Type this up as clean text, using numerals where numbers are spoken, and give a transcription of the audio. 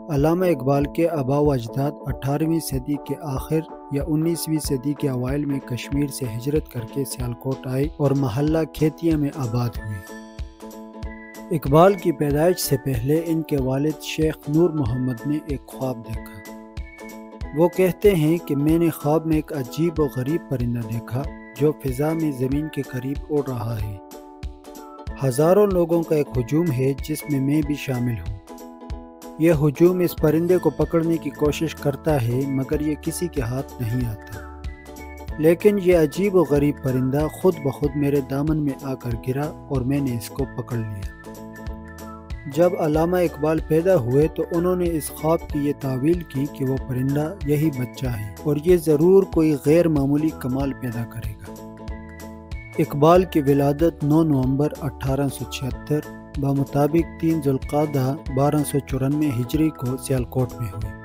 علامہ اقبال کے آباء و اجداد 18ویں صدی کے آخر یا 19ویں صدی کے اوائل میں کشمیر سے ہجرت کر کے سیالکوٹ آئے اور محلہ کھیتیاں میں آباد ہوئے۔ اقبال کی پیدائش سے پہلے ان کے والد شیخ نور محمد نے ایک خواب دیکھا۔ وہ کہتے ہیں کہ میں نے خواب میں ایک عجیب و غریب پرندہ دیکھا جو فضا میں زمین کے قریب اڑ رہا ہے۔ ہزاروں لوگوں کا ایک ہجوم ہے جس میں بھی شامل ہوں۔ یہ ہجوم اس پرندے کو پکڑنے کی کوشش کرتا ہے مگر یہ کسی کے ہاتھ نہیں آتا، لیکن یہ عجیب و غریب پرندہ خود بخود میرے دامن میں آ کر گرا اور میں نے اس کو پکڑ لیا۔ جب علامہ اقبال پیدا ہوئے تو انہوں نے اس خواب کی یہ تعویل کی کہ وہ پرندہ یہی بچہ ہے اور یہ ضرور کوئی غیر معمولی کمال پیدا کرے گا۔ اقبال کی ولادت 9 نومبر 1876 بمطابق 3 ذوالقعدہ 1294 ہجری کو سیالکوٹ میں ہوئی۔